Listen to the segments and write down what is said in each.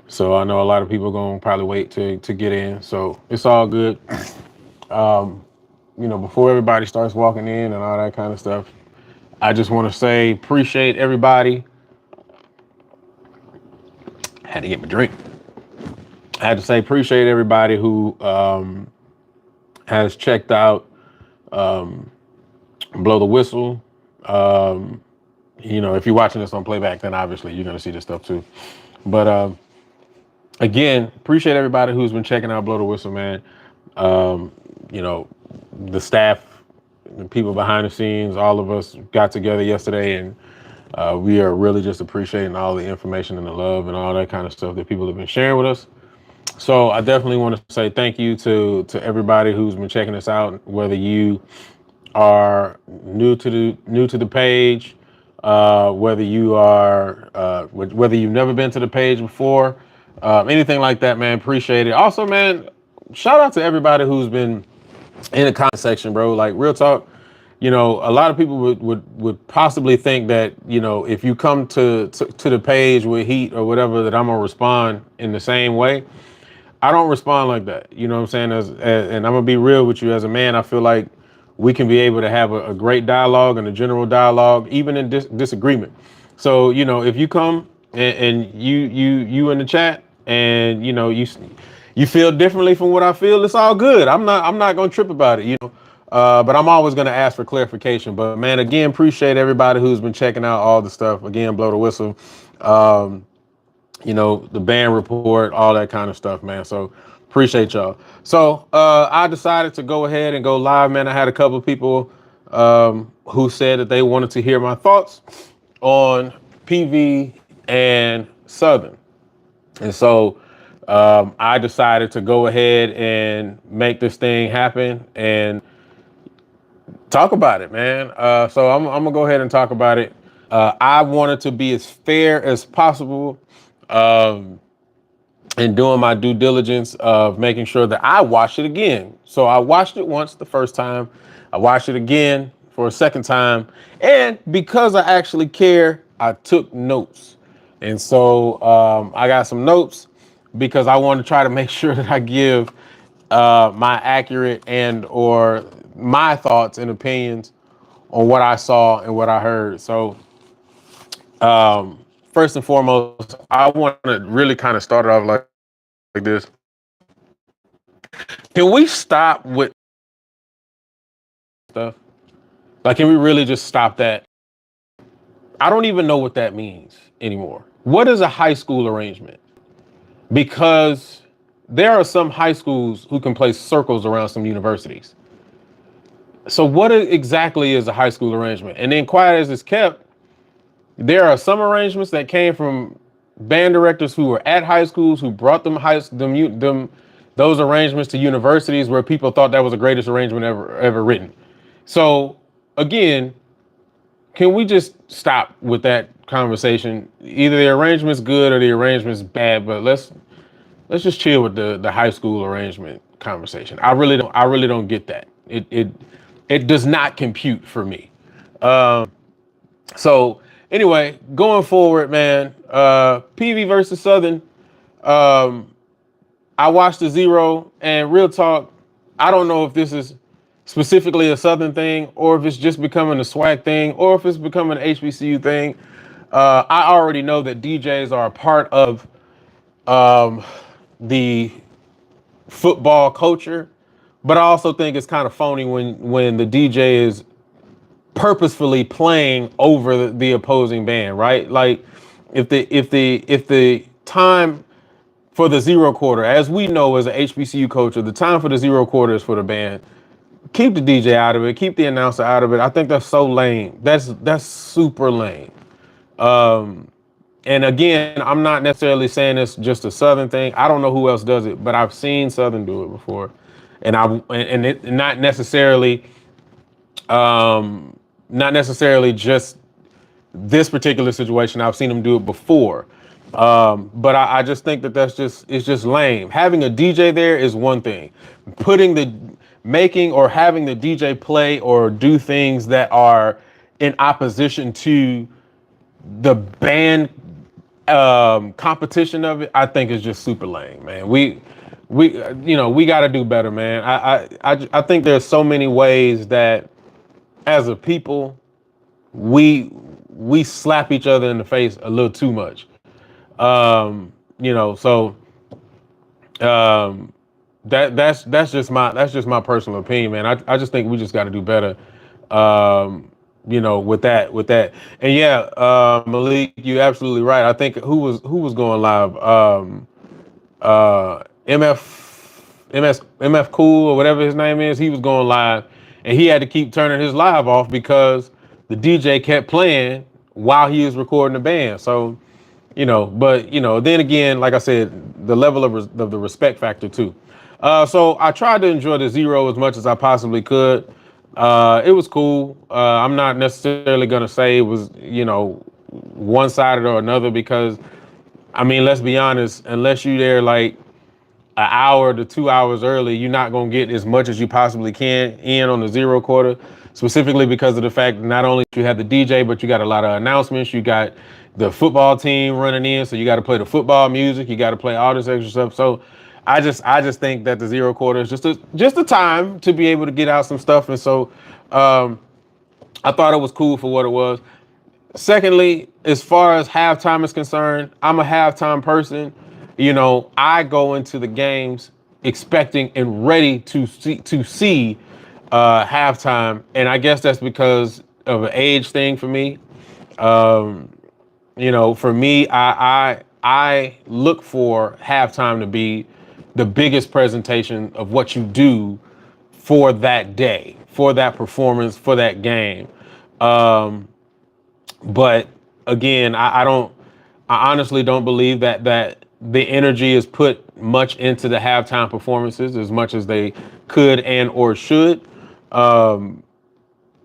So I know a lot of people gonna probably wait to get in. So it's all good. Before everybody starts walking in and all that kind of stuff, I just want to say appreciate everybody. Had to get my drink. I had to say appreciate everybody who has checked out Blow the Whistle. If you're watching this on playback, then obviously you're gonna see this stuff too. But again, appreciate everybody who's been checking out Blow the Whistle, man. Um, you know, the staff, the people behind the scenes, all of us got together yesterday, and we are really just appreciating all the information and the love and all that kind of stuff that people have been sharing with us. So I definitely want to say thank you to everybody who's been checking us out, whether you are new to the page, whether you've never been to the page before, anything like that, man. Appreciate it. Also, man, shout out to everybody who's been in the comment section, bro. Like real talk, a lot of people would possibly think that if you come to the page with heat or whatever, that I'm gonna respond in the same way. I don't respond like that. You know what I'm saying? And I'm gonna be real with you. As a man, I feel like we can be able to have a great dialogue and a general dialogue, even in disagreement. So if you come and you in the chat and you feel differently from what I feel, it's all good. I'm not gonna trip about it. But I'm always gonna ask for clarification. But man, again, appreciate everybody who's been checking out all the stuff. Again, Blow the Whistle. Um, the band report, all that kind of stuff, man. So appreciate y'all. So I decided to go ahead and go live, man. I had a couple of people who said that they wanted to hear my thoughts on PV and Southern. And so I decided to go ahead and make this thing happen and talk about it, man. So I'm gonna go ahead and talk about it. I wanted to be as fair as possible and doing my due diligence of making sure that I watch it again. So I watched it once the first time. I watched it again for a second time. And because I actually care, I took notes. And so I got some notes because I want to try to make sure that I give my accurate and or my thoughts and opinions on what I saw and what I heard. So first and foremost, I want to really kind of start it off like this. Can we stop with stuff? Like, can we really just stop that? I don't even know what that means anymore. What is a high school arrangement? Because there are some high schools who can play circles around some universities. So what exactly is a high school arrangement? And then quiet as it's kept, there are some arrangements that came from band directors who were at high schools who brought those arrangements to universities where people thought that was the greatest arrangement ever written. So again, can we just stop with that conversation? Either the arrangement's good or the arrangement's bad, but let's just chill with the high school arrangement conversation. I really don't get that. It does not compute for me. So anyway, going forward, man, PV versus Southern. I watched the Zero, and real talk, I don't know if this is specifically a Southern thing, or if it's just becoming a swag thing, or if it's becoming an HBCU thing. I already know that DJs are a part of the football culture, but I also think it's kind of phony when the DJ is purposefully playing over the opposing band, right? Like if the time for the zero quarter, as we know as an HBCU culture, the time for the zero quarter is for the band. Keep the DJ out of it. Keep the announcer out of it. I think that's so lame. That's super lame. And again, I'm not necessarily saying it's just a Southern thing. I don't know who else does it, but I've seen Southern do it before, and it not necessarily just this particular situation. I've seen them do it before. But I just think that it's just lame. Having a DJ there is one thing. Making or having the DJ play or do things that are in opposition to the band competition of it, I think is just super lame, man. We got to do better, man. I think there's so many ways that as a people we slap each other in the face a little too much. So um, that's just my personal opinion, man. I just think we just got to do better. With that, and yeah, Malik, you absolutely right. I think who was going live. MF Cool or whatever his name is, he was going live and he had to keep turning his live off because the DJ kept playing while he was recording the band. So, but then again, like I said, the level of the respect factor too. So I tried to enjoy the Zero as much as I possibly could. It was cool. I'm not necessarily gonna say it was, one sided or another because I mean, let's be honest, unless you there like an hour to 2 hours early, you're not going to get as much as you possibly can in on the zero quarter, specifically because of the fact that not only you have the DJ, but you got a lot of announcements. You got the football team running in, so you got to play the football music. You got to play all this extra stuff. So I just think that the zero quarter is just a time to be able to get out some stuff. And so I thought it was cool for what it was. Secondly, as far as halftime is concerned, I'm a halftime person. I go into the games expecting and ready to see halftime, and I guess that's because of an age thing for me. Um, for me, I look for halftime to be the biggest presentation of what you do for that day, for that performance, for that game. Um, but again, I honestly don't believe that the energy is put much into the halftime performances as much as they could and or should. Um,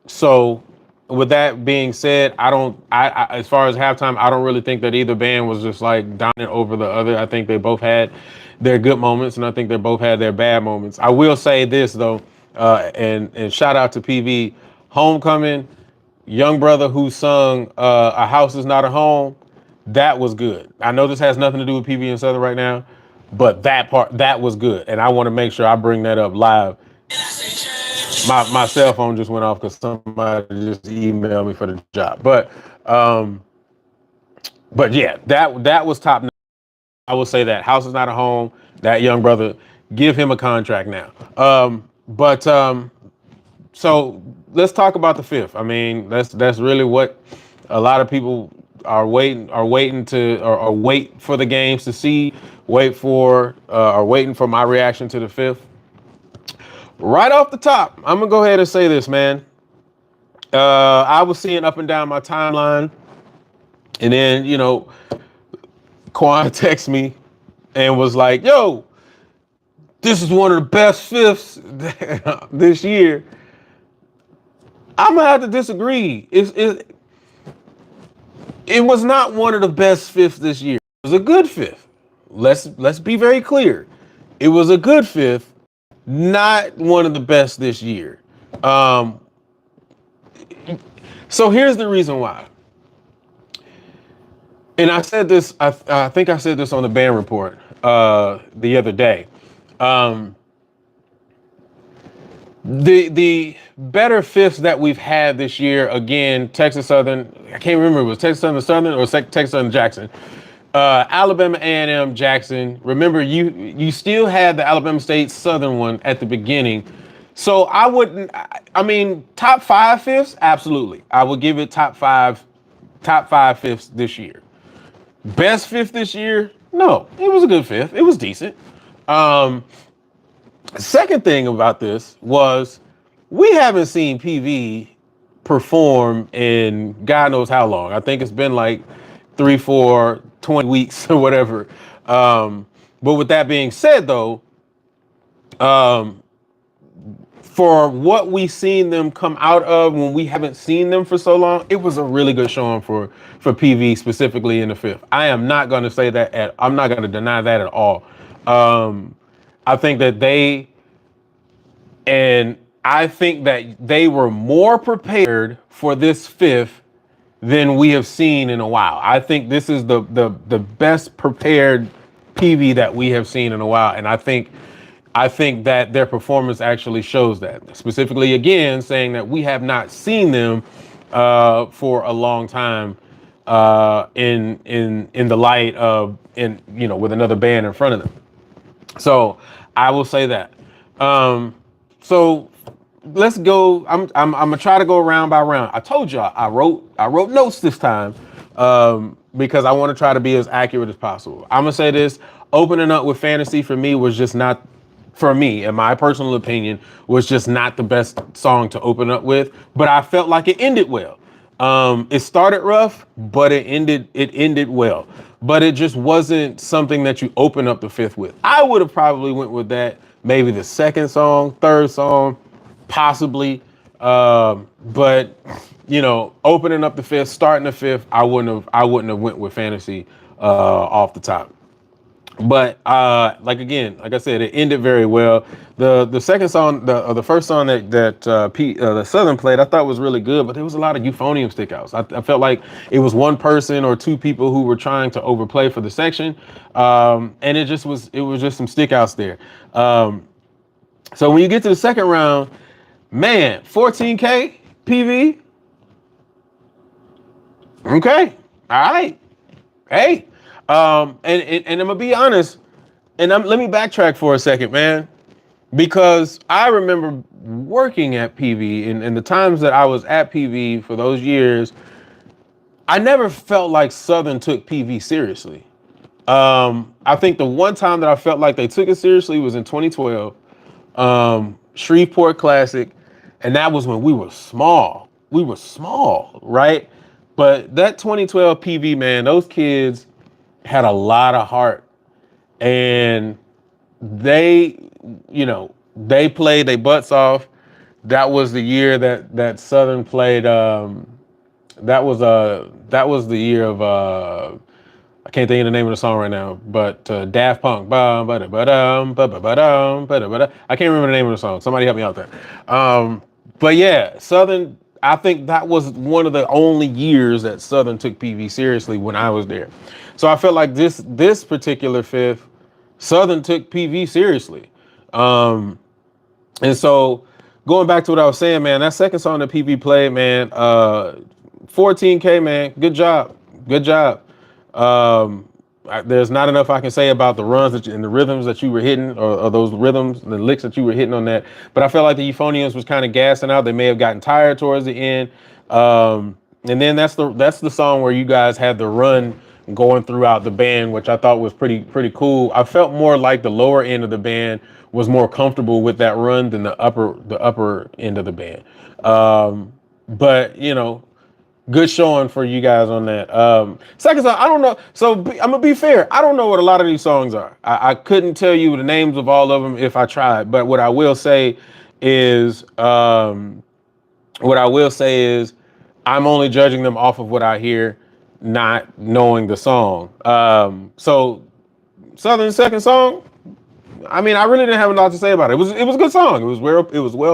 so with that being said, I don't, as far as halftime, I don't really think that either band was just like dominant over the other. I think they both had their good moments and I think they both had their bad moments. I will say this though, and shout out to PV Homecoming. Young brother who sung "A House Is Not a Home," that was good. I know this has nothing to do with PB and Southern right now, but that was good, and I want to make sure I bring that up live. My cell phone just went off because somebody just emailed me for the job, but yeah, that was top notch. I will say that "House Is Not a Home." That young brother, give him a contract now. But so let's talk about the fifth. I mean, that's really what a lot of people are waiting to or wait for the games to see, are waiting for my reaction to the fifth. Right off the top, I'm gonna go ahead and say this, man. I was seeing up and down my timeline, and then Quan texted me and was like, "Yo, this is one of the best fifths this year." I'm gonna have to disagree. It was not one of the best fifths this year. It was a good fifth. Let's be very clear. It was a good fifth, not one of the best this year. Um, so here's the reason why. And I said this. I think I said this on the band report the other day. Um, the better fifths that we've had this year, again, Texas Southern, I can't remember, it was Texas Southern or Texas Southern Jackson. Alabama A&M Jackson. Remember, you still had the Alabama State Southern one at the beginning. So I mean, top five fifths, absolutely. I would give it top five fifths this year. Best fifth this year? No, it was a good fifth. It was decent. Um, Second thing about this was we haven't seen PV perform in God knows how long. I think it's been like 3, 4, 20 weeks or whatever. But with that being said, though, um, for what we've seen them come out of when we haven't seen them for so long, it was a really good showing for PV specifically in the fifth. I am not going to say that I'm not going to deny that at all. I think that I think that they were more prepared for this fifth than we have seen in a while. I think this is the best prepared PV that we have seen in a while, and I think that their performance actually shows that. Specifically, again, saying that we have not seen them for a long time in the light of with another band in front of them. So I will say that. So let's go. I'm gonna try to go round by round. I told y'all I wrote notes this time because I want to try to be as accurate as possible. I'm gonna say this: opening up with Fantasy for me was just not, for me, in my personal opinion, was just not the best song to open up with. But I felt like it ended well. It started rough, but it ended well. But it just wasn't something that you open up the fifth with. I would have probably went with that, maybe the second song, third song, possibly. But opening up the fifth, starting the fifth, I wouldn't have went with Fantasy off the top. But like I said, it ended very well. The second song, the first song that the Southern played, I thought was really good, but there was a lot of euphonium stickouts. I felt like it was one person or two people who were trying to overplay for the section, and it was just some stickouts there. So when you get to the second round, man, 14K PV. Okay, all right, hey. And I'm gonna be honest, and let me backtrack for a second, man, because I remember working at PV and the times that I was at PV for those years, I never felt like Southern took PV seriously. I think the one time that I felt like they took it seriously was in 2012, Shreveport Classic, and that was when we were small. We were small, right? But that 2012 PV, man, those kids had a lot of heart, and they played their butts off. That was the year that Southern played. That was the year of I can't think of the name of the song right now, but Daft Punk. I can't remember the name of the song. Somebody help me out there. But yeah, Southern. I think that was one of the only years that Southern took PV seriously when I was there. So I felt like this particular fifth, Southern took PV seriously. And so going back to what I was saying, man, that second song that PV played, man, 14K, man, good job. Good job. There's not enough I can say about the runs and the rhythms that you were hitting, or those rhythms, the licks that you were hitting on that. But I felt like the euphoniums was kind of gassing out. They may have gotten tired towards the end. And then that's the song where you guys had the run going throughout the band, which I thought was pretty cool. I felt more like the lower end of the band was more comfortable with that run than the upper end of the band. But good showing for you guys on that. Second song, I don't know. So I'm gonna be fair. I don't know what a lot of these songs are. I couldn't tell you the names of all of them if I tried. But what I will say is, I'm only judging them off of what I hear, not knowing the song. So Southern second song, I mean, I really didn't have a lot to say about it. It was a good song. It was well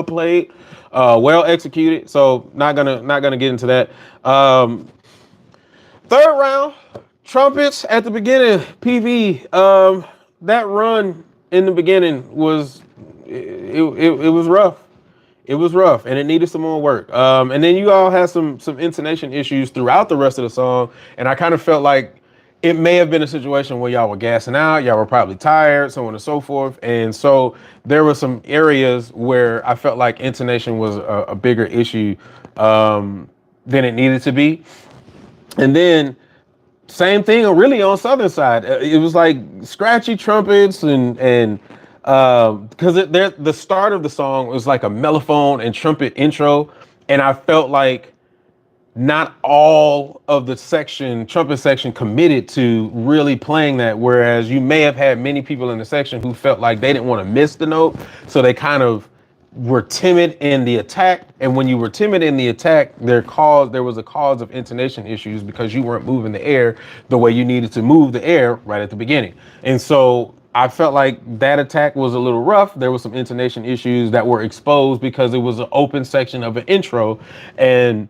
played, well executed. So not gonna get into that. Third round, trumpets at the beginning. PV. That run in the beginning was it was rough. It was rough, and it needed some more work. And then you all had some intonation issues throughout the rest of the song, and I kind of felt like it may have been a situation where y'all were gassing out, y'all were probably tired, so on and so forth. And so there were some areas where I felt like intonation was a bigger issue than it needed to be. And then same thing really on Southern side. It was like scratchy trumpets and because the start of the song was like a mellophone and trumpet intro, and I felt like not all of the trumpet section committed to really playing that, whereas you may have had many people in the section who felt like they didn't want to miss the note, so they kind of were timid in the attack. And when you were timid in the attack, there was a cause of intonation issues because you weren't moving the air the way you needed to move the air right at the beginning. And so I felt like that attack was a little rough. There was some intonation issues that were exposed because it was an open section of an intro, and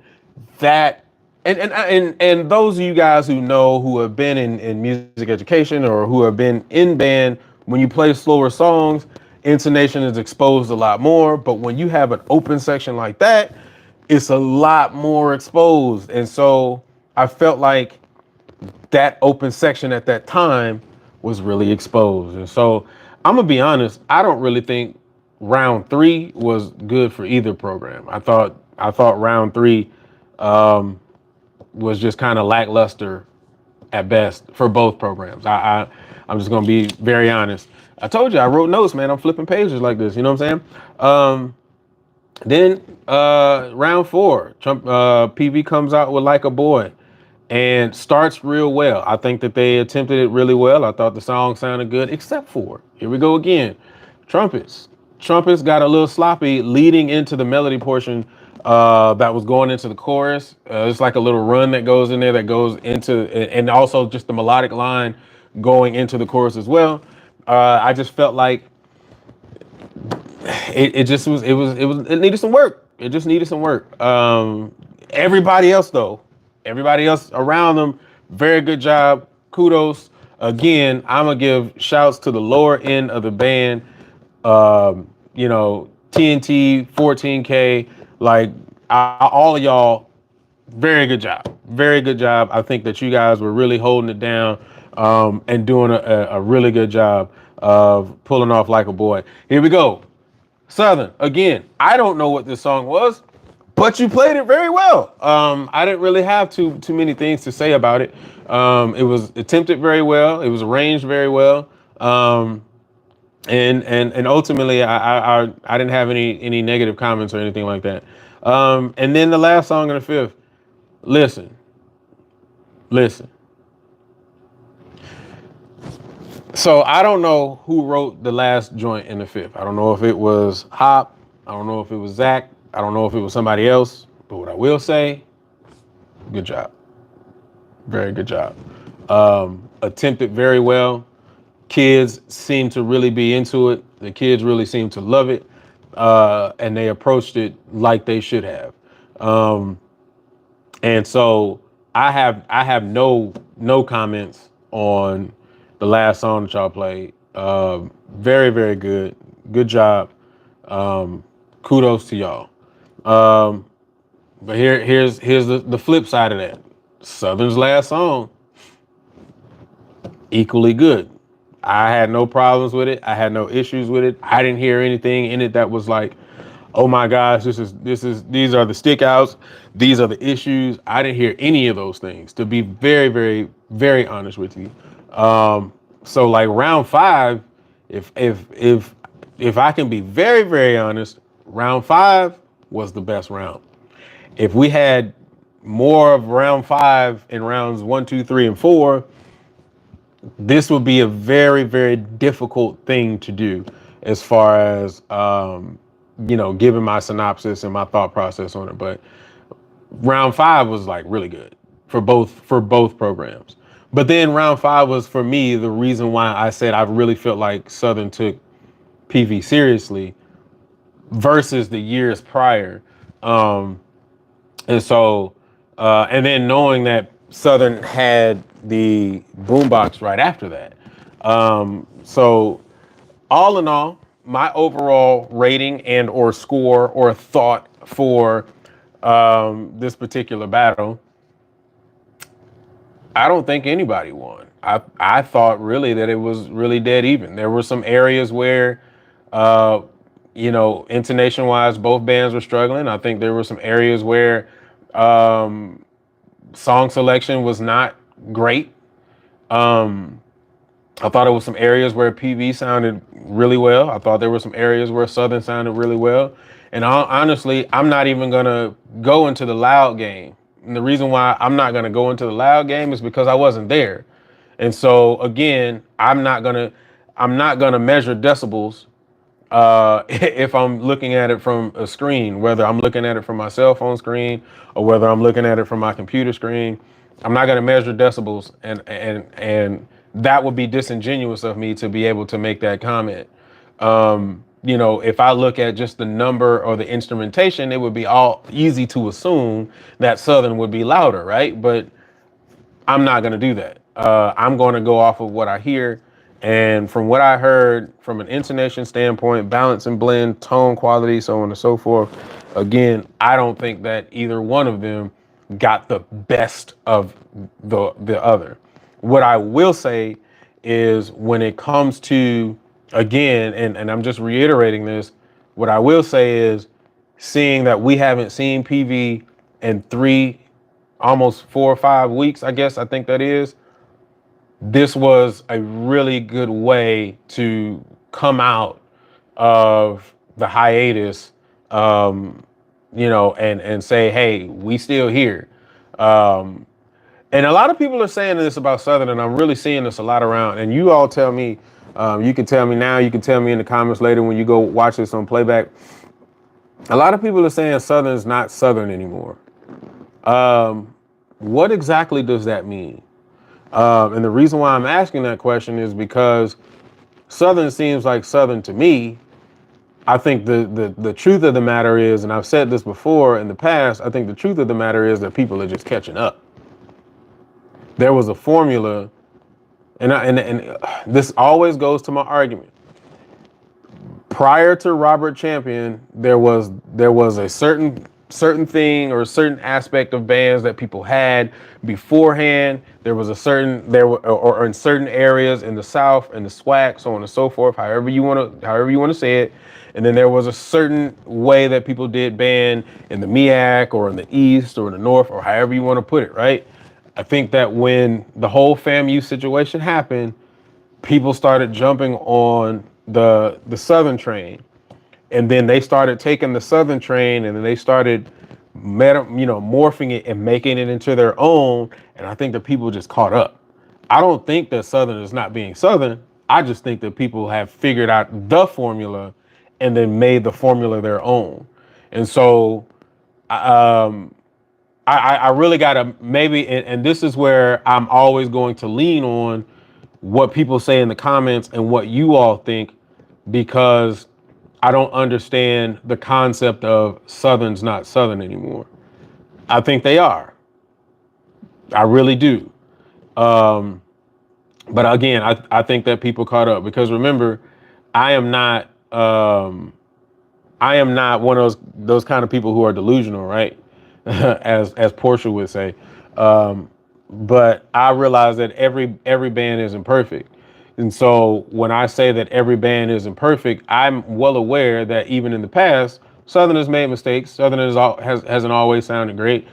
that And those of you guys who know, who have been in music education or who have been in band, when you play slower songs, intonation is exposed a lot more. But when you have an open section like that, it's a lot more exposed. And so I felt like that open section at that time was really exposed. And so I'm gonna be honest, I don't really think round three was good for either program. I thought round three was just kind of lackluster at best for both programs. I'm just gonna be very honest. I told you I wrote notes, man. I'm flipping pages like this. You know what I'm saying? Then round four, Trump PV comes out with Like a Boy and starts real well. I think that they attempted it really well. I thought the song sounded good, except for, here we go again, trumpets. Trumpets got a little sloppy leading into the melody portion that was going into the chorus. It's like a little run that goes in there that goes into, and also just the melodic line going into the chorus as well. I just felt like it needed some work. It just needed some work. Everybody else though, everybody else around them, very good job. Kudos. Again, I'm gonna give shouts to the lower end of the band. TNT, 14K, like all of y'all, very good job. Very good job. I think that you guys were really holding it down and doing a really good job of pulling off Like a Boy. Here we go. Southern, again, I don't know what this song was, but you played it very well. I didn't really have too many things to say about it. It was attempted very well. It was arranged very well. And ultimately, I didn't have any negative comments or anything like that. And then the last song in the fifth, listen. So I don't know who wrote the last joint in the fifth. I don't know if it was Hop. I don't know if it was Zach. I don't know if it was somebody else. But what I will say, good job. Very good job. Attempted very well. Kids seem to really be into it. The kids really seem to love it. And they approached it like they should have. And so I have no comments on the last song that y'all played. Very, very good. Good job. Kudos to y'all. But here's the flip side of that. Southern's last song, equally good. I had no problems with it. I had no issues with it. I didn't hear anything in it that was like, oh my gosh, these are the stickouts. These are the issues. I didn't hear any of those things, to be very, very, very honest with you. So like round five, if I can be very, very honest, round five was the best round. If we had more of round five in rounds 1, 2, 3, and 4, this would be a very, very difficult thing to do as far as, giving my synopsis and my thought process on it. But round five was like really good for both programs. But then round five was, for me, the reason why I said I really felt like Southern took PV seriously versus the years prior. And so, and then knowing that Southern had the boombox right after that. So all in all, my overall rating and or score or thought for this particular battle, I don't think anybody won. I thought really that it was really dead even. There were some areas where, intonation wise, both bands were struggling. I think there were some areas where song selection was not great. I thought there was some areas where PV sounded really well. I thought there were some areas where Southern sounded really well. And honestly, I'm not even going to go into the loud game. And the reason why I'm not going to go into the loud game is because I wasn't there. And so again, I'm not going to measure decibels if I'm looking at it from a screen, whether I'm looking at it from my cell phone screen or whether I'm looking at it from my computer screen. I'm not going to measure decibels, and that would be disingenuous of me to be able to make that comment. you know, if I look at just the number or the instrumentation, it would be all easy to assume that Southern would be louder, right? But I'm not going to do that. I'm going to go off of what I hear. And from what I heard from an intonation standpoint, balance and blend, tone quality, so on and so forth, again, I don't think that either one of them got the best of the other. What I will say is when it comes to, again, and I'm just reiterating this, what I will say is seeing that we haven't seen PV in almost 4 or 5 weeks, I think that is. This was a really good way to come out of the hiatus, and say, hey, we still here. Um, and a lot of people are saying this about Southern, and I'm really seeing this a lot around. And you all tell me, you can tell me now, you can tell me in the comments later when you go watch this on playback. A lot of people are saying Southern's not Southern anymore. What exactly does that mean? And the reason why I'm asking that question is because Southern seems like Southern to me. I think the truth of the matter is, and I've said this before in the past, I think the truth of the matter is that people are just catching up. There was a formula, and this always goes to my argument. Prior to Robert Champion, there was a certain thing or a certain aspect of bands that people had beforehand. There was or in certain areas in the South and the SWAC, so on and so forth, however you want to say it. And then there was a certain way that people did band in the MEAC or in the East or in the North or however you want to put it, right? I think that when the whole FAMU situation happened, people started jumping on the Southern train. And then they started taking the Southern train and then they started morphing it and making it into their own. And I think that people just caught up. I don't think that Southern is not being Southern. I just think that people have figured out the formula and then made the formula their own. And so I really got to maybe, and this is where I'm always going to lean on what people say in the comments and what you all think, because I don't understand the concept of Southern's not Southern anymore. I think they are. I really do. But again, I think that people caught up because remember, I am not one of those kind of people who are delusional, right? as Portia would say. But I realize that every band isn't perfect. And so when I say that every band isn't perfect, I'm well aware that even in the past, Southern has made mistakes. Southern hasn't always sounded great.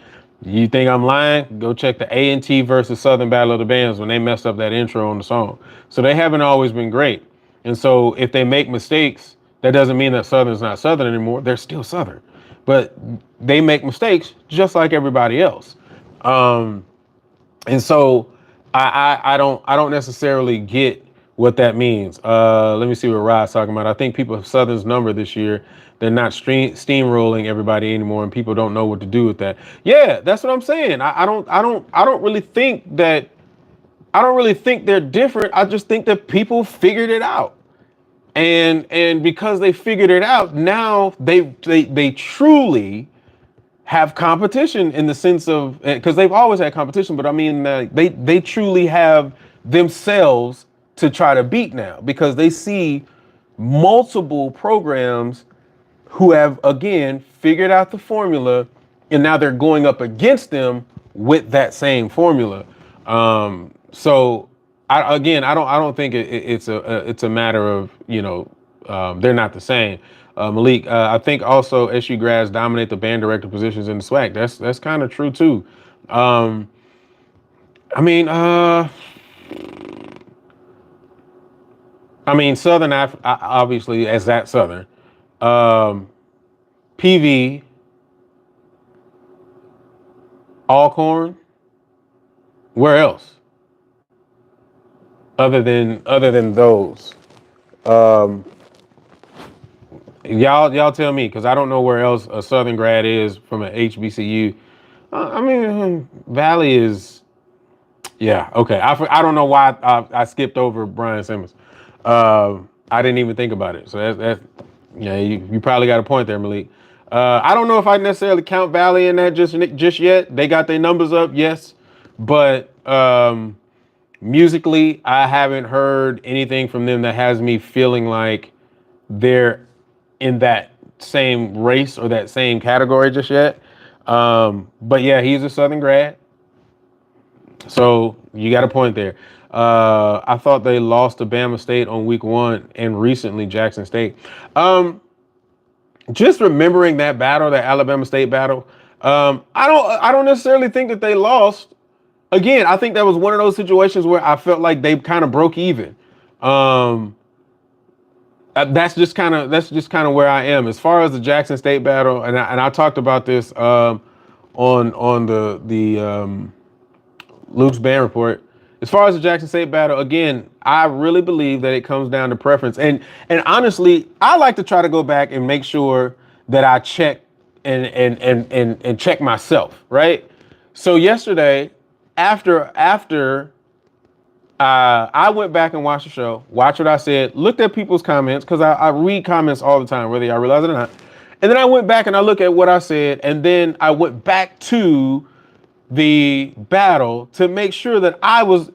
You think I'm lying? Go check the A&T versus Southern Battle of the Bands when they messed up that intro on the song. So they haven't always been great. And so if they make mistakes, that doesn't mean that Southern's not Southern anymore. They're still Southern. But they make mistakes just like everybody else. And so I don't necessarily get what that means. Let me see what Rod's talking about. I think people have Southern's number this year. They're not steamrolling everybody anymore, and people don't know what to do with that. Yeah, that's what I'm saying. I don't really think that. I don't really think they're different. I just think that people figured it out. And because they figured it out, now they truly have competition in the sense of, because they've always had competition, but I mean they truly have themselves to try to beat now because they see multiple programs who have again figured out the formula, and now they're going up against them with that same formula. So I don't think it's a matter of they're not the same. Malik, I think also SU grads dominate the band director positions in the SWAC. That's kind of true too. Southern obviously as that Southern, PV, Alcorn. Where else? Other than those, y'all tell me, because I don't know where else a Southern grad is from an HBCU. Valley is, yeah, okay. I don't know why I skipped over Brian Simmons. I didn't even think about it. So Yeah, you probably got a point there, Malik. I don't know if I necessarily count Valley in that just yet. They got their numbers up, yes, but musically, I haven't heard anything from them that has me feeling like they're in that same race or that same category just yet. But yeah, he's a Southern grad, so you got a point there. I thought they lost to Bama State on week 1 and recently Jackson State. Just remembering that battle, that Alabama State battle, I don't necessarily think that they lost. Again, I think that was one of those situations where I felt like they kind of broke even. Um, that's just kind of where I am as far as the Jackson State battle, and I talked about this on the Luke's band report. As far as the Jackson State battle, again, I really believe that it comes down to preference. And honestly, I like to try to go back and make sure that I check and check myself, right? So yesterday, after I went back and watched the show, watched what I said, looked at people's comments, because I read comments all the time, whether I realize it or not. And then I went back and I looked at what I said, and then I went back to the battle to make sure that I was,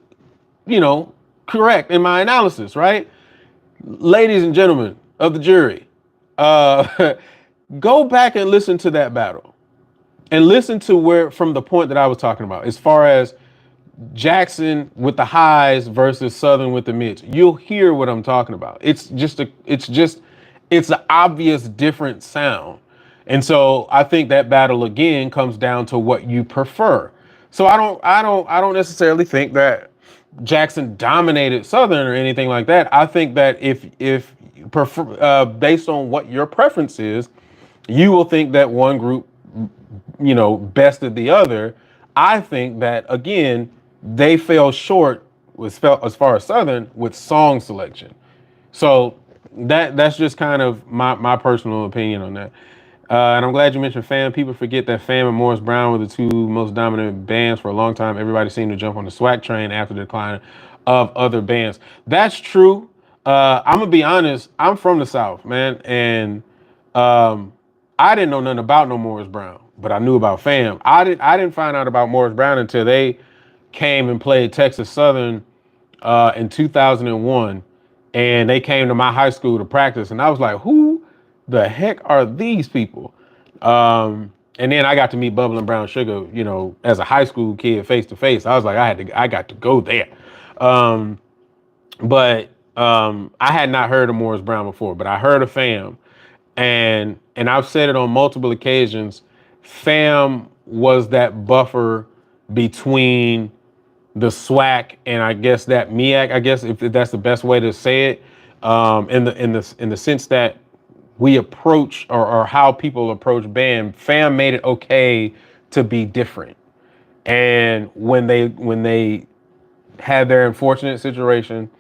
correct in my analysis, right? Ladies and gentlemen of the jury, uh, go back and listen to that battle and listen to where, from the point that I was talking about, as far as Jackson with the highs versus Southern with the mids. You'll hear what I'm talking about. It's an obvious different sound. And so I think that battle again comes down to what you prefer. So I don't necessarily think that Jackson dominated Southern or anything like that. I think that if you prefer, based on what your preference is, you will think that one group, bested the other. I think that again, they fell short as far as Southern with song selection. So that's just kind of my personal opinion on that. And I'm glad you mentioned Fam. People forget that Fam and Morris Brown were the two most dominant bands for a long time. Everybody seemed to jump on the swag train after the decline of other bands. That's true. I'm gonna be honest. I'm from the South, man, and I didn't know nothing about no Morris Brown, but I knew about Fam. I didn't find out about Morris Brown until they came and played Texas Southern in 2001, and they came to my high school to practice, and I was like, who the heck are these people? And then I got to meet Bubba and Brown Sugar, as a high school kid, face to face. I was like, I got to go there. But I had not heard of Morris Brown before, but I heard of Fam, and I've said it on multiple occasions. Fam was that buffer between the SWAC and I guess that MEAC. I guess if that's the best way to say it, in the sense that we approach or how people approach band. Fam made it okay to be different, and when they had their unfortunate situation,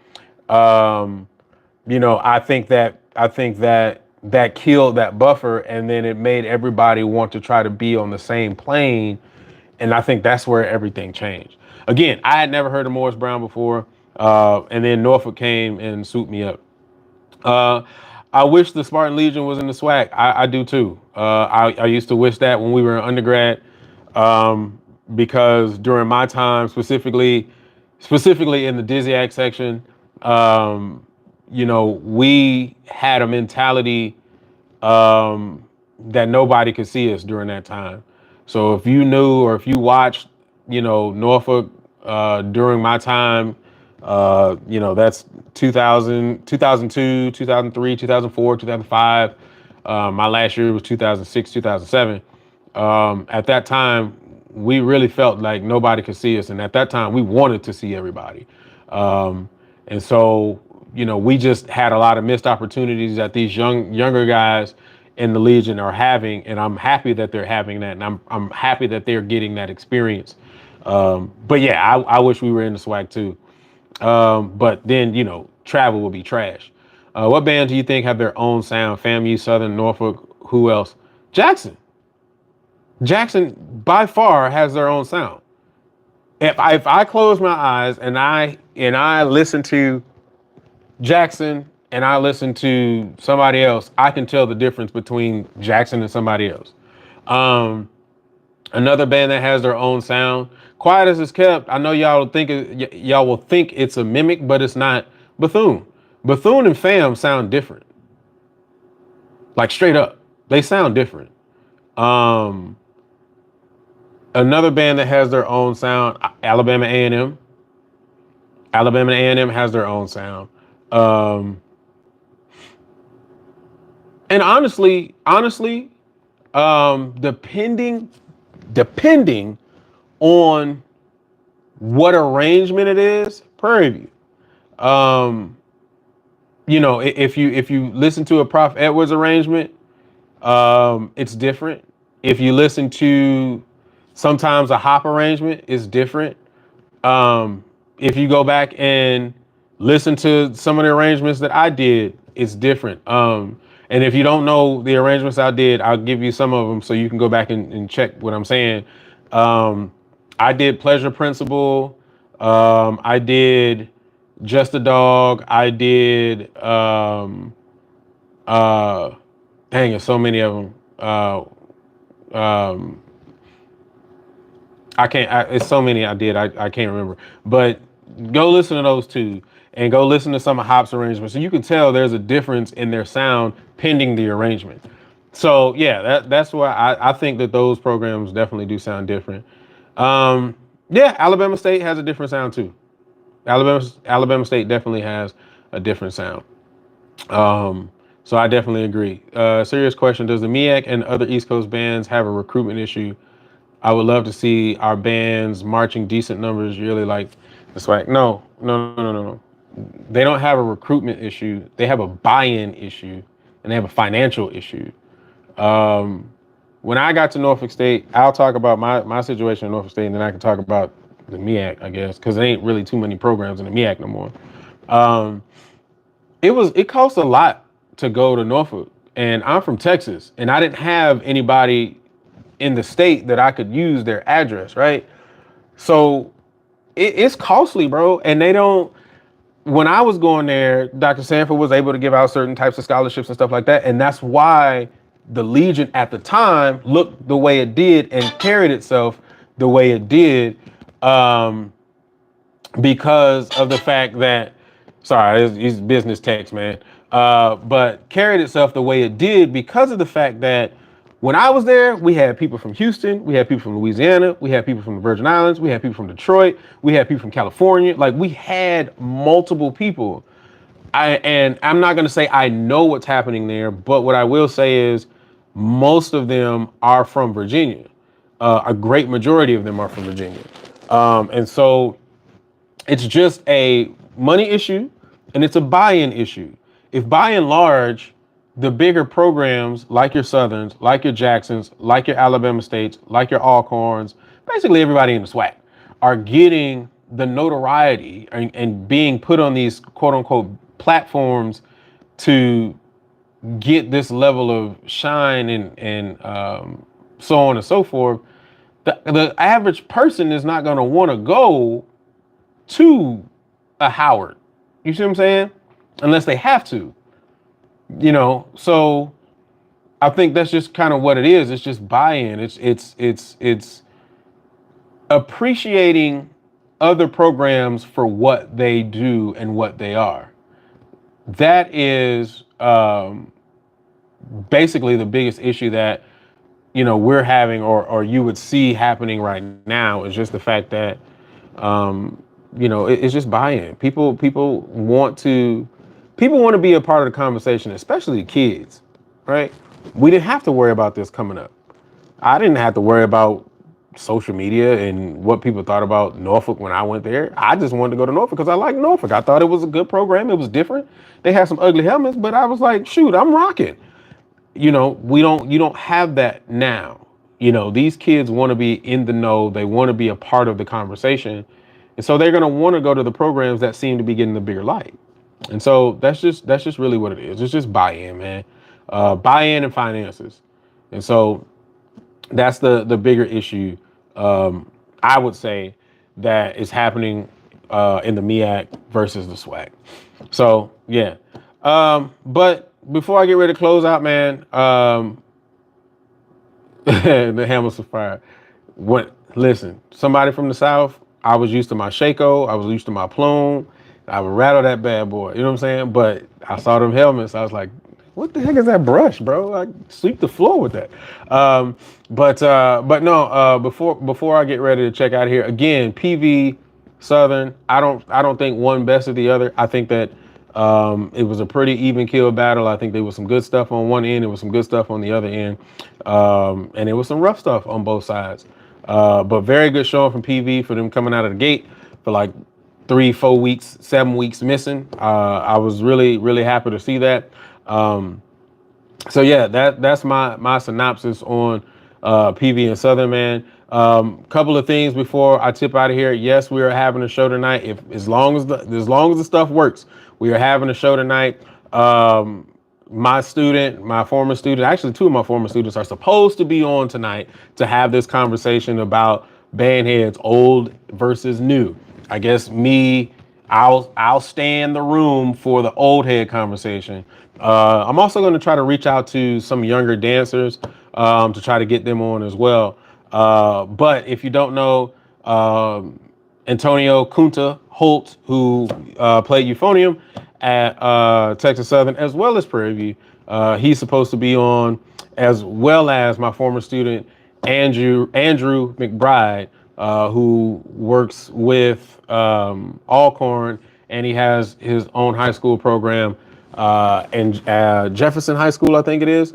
I think that killed that buffer, and then it made everybody want to try to be on the same plane, and I think that's where everything changed. Again, I had never heard of Morris Brown before, and then Norfolk came and swooped me up. Uh, I wish the Spartan Legion was in the SWAC. I do too. I used to wish that when we were in undergrad, because during my time, specifically in the Dizziac section, we had a mentality that nobody could see us during that time. So if you knew or if you watched, Norfolk during my time, that's 2000, 2002, 2003, 2004, 2005. My last year was 2006, 2007. At that time, we really felt like nobody could see us. And at that time, we wanted to see everybody. And so, we just had a lot of missed opportunities that these younger guys in the Legion are having. And I'm happy that they're having that. And I'm happy that they're getting that experience. But yeah, I wish we were in the SWAC too. But then, travel will be trash. What bands do you think have their own sound? FAMU, Southern, Norfolk, who else? Jackson. Jackson by far has their own sound. If I close my eyes and I listen to Jackson and I listen to somebody else, I can tell the difference between Jackson and somebody else. Um, Another band that has their own sound, Quiet as It's Kept. I know y'all will think it's a mimic, but it's not. Bethune, Bethune and Fam sound different. Like straight up, they sound different. Um, Another band that has their own sound, Alabama A&M. Alabama A&M has their own sound. Um, and honestly, depending on what arrangement it is, Prairie View. Um, if you listen to a Prof Edwards arrangement, it's different. If you listen to sometimes a hop arrangement, it's different. Um, if you go back and listen to some of the arrangements that I did, it's different. And if you don't know the arrangements I did, I'll give you some of them so you can go back and check what I'm saying. Um, I did Pleasure Principle. I did Just a Dog. I did, uh, dang, there's so many of them. Um, it's so many I did. I can't remember. But go listen to those two and go listen to some of Hop's arrangements. So you can tell there's a difference in their sound pending the arrangement. So yeah, that's why I think that those programs definitely do sound different. Yeah, Alabama State has a different sound too. Alabama State definitely has a different sound. So I definitely agree. Serious question: does the MEAC and other East Coast bands have a recruitment issue? I would love to see our bands marching decent numbers yearly like the swag. No, no, no, no, no, no. They don't have a recruitment issue. They have a buy-in issue, and they have a financial issue. Um, when I got to Norfolk State, I'll talk about my situation in Norfolk State, and then I can talk about the MEAC, I guess, because there ain't really too many programs in the MEAC no more. Um, it costs a lot to go to Norfolk, and I'm from Texas, and I didn't have anybody in the state that I could use their address, right? So it's costly, bro. And they don't. When I was going there, Dr. Sanford was able to give out certain types of scholarships and stuff like that, and that's why the Legion at the time looked the way it did and carried itself the way it did, um, because of the fact that, sorry, it's business text, man, but carried itself the way it did because of the fact that when I was there, we had people from Houston, we had people from Louisiana, we had people from the Virgin Islands, we had people from Detroit, we had people from California. Like, we had multiple people. And I'm not going to say I know what's happening there, but what I will say is most of them are from Virginia. A great majority of them are from Virginia. And so it's just a money issue and it's a buy-in issue. If by and large, the bigger programs like your Southerns, like your Jacksons, like your Alabama States, like your Alcorns, basically everybody in the SWAC are getting the notoriety and being put on these quote unquote platforms to get this level of shine and so on and so forth, the average person is not going to want to go to a Howard. You see what I'm saying? Unless they have to, so I think that's just kind of what it is. It's just buy-in. It's appreciating other programs for what they do and what they are. That is basically the biggest issue that we're having, or you would see happening right now, is just the fact that it's just buy-in. People want to be a part of the conversation, especially kids, right? We didn't have to worry about this coming up. I didn't have to worry about social media and what people thought about Norfolk when I went there. I just wanted to go to Norfolk because I like Norfolk. I thought it was a good program. It was different. They had some ugly helmets, but I was like, shoot, I'm rocking. You don't have that now. These kids want to be in the know. They want to be a part of the conversation. And so they're going to want to go to the programs that seem to be getting the bigger light. And so that's just really what it is. It's just buy-in, man. Buy-in and finances. And so that's the bigger issue, I would say, that is happening in the MEAC versus the SWAC. So, yeah. But before I get ready to close out, man, the Hamilton Sapphire. What? Listen, somebody from the South. I was used to my Shaco. I was used to my plume. I would rattle that bad boy. You know what I'm saying? But I saw them helmets. I was like, what the heck is that brush, bro? I sweep the floor with that. But no. Before I get ready to check out here again, PV Southern. I don't think one best of the other. I think that it was a pretty even kill battle. I think there was some good stuff on one end. There was some good stuff on the other end. And it was some rough stuff on both sides. But very good showing from PV for them coming out of the gate for like 3, 4 weeks, 7 weeks missing. I was really, really happy to see that. So yeah, that's my synopsis on PV and Southern, man. Couple of things before I tip out of here. Yes, we are having a show tonight. If as long as the stuff works, we are having a show tonight. My former student, actually two of my former students are supposed to be on tonight to have this conversation about band heads, old versus new. I guess I'll stay in the room for the old head conversation. I'm also going to try to reach out to some younger dancers to try to get them on as well. But if you don't know, Antonio Kunta Holt, who played Euphonium at Texas Southern as well as Prairie View, he's supposed to be on, as well as my former student Andrew McBride, who works with Alcorn, and he has his own high school program in Jefferson High School, I think it is,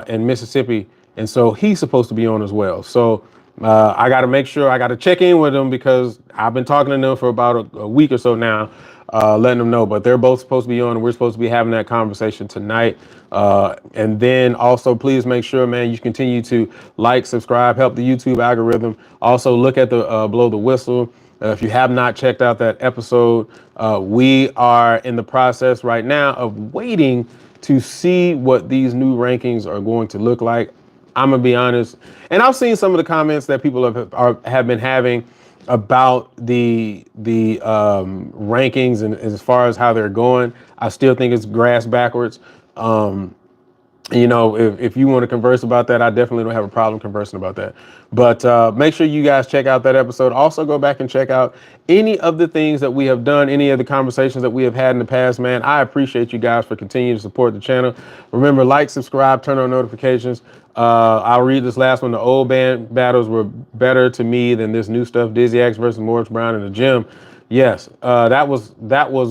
in Mississippi. And so he's supposed to be on as well. So I got to make sure I got to check in with them because I've been talking to them for about a week or so now, letting them know. But they're both supposed to be on, and we're supposed to be having that conversation tonight. And then also, please make sure, man, you continue to like, subscribe, help the YouTube algorithm. Also, look at the Blow the Whistle. If you have not checked out that episode, we are in the process right now of waiting to see what these new rankings are going to look like. I'm gonna be honest, and I've seen some of the comments that people have been having about the rankings and as far as how they're going. I still think it's grass backwards. If you want to converse about that, I definitely don't have a problem conversing about that. But make sure you guys check out that episode. Also, go back and check out any of the things that we have done, any of the conversations that we have had in the past, man. I appreciate you guys for continuing to support the channel. Remember, like, subscribe, turn on notifications. I'll read this last one. The old band battles were better to me than this new stuff. Dizzy X versus Morris Brown in the gym. Yes, that was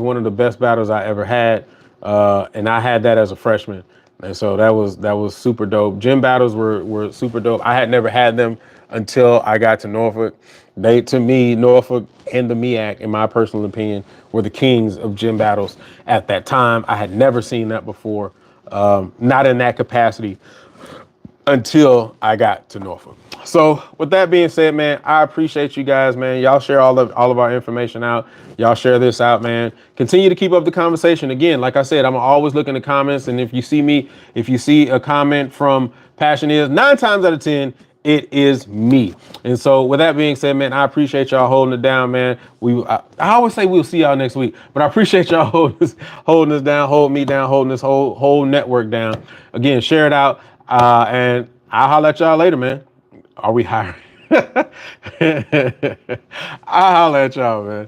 one of the best battles I ever had. And I had that as a freshman. And so that was super dope. Gym battles were super dope. I had never had them until I got to Norfolk. To me, Norfolk and the MEAC, in my personal opinion, were the kings of gym battles at that time. I had never seen that before, not in that capacity, until I got to Norfolk. So with that being said, man, I appreciate you guys, man. Y'all share all of our information out. Y'all share this out, man. Continue to keep up the conversation. Again, like I said, I'm always looking at comments. And if you see a comment from Passion Is, 9 times out of 10, it is me. And so with that being said, man, I appreciate y'all holding it down, man. I always say we'll see y'all next week, but I appreciate y'all holding us down, holding me down, holding this whole network down. Again, share it out. And I'll holler at y'all later, man. Are we hiring? I'll holler at y'all, man.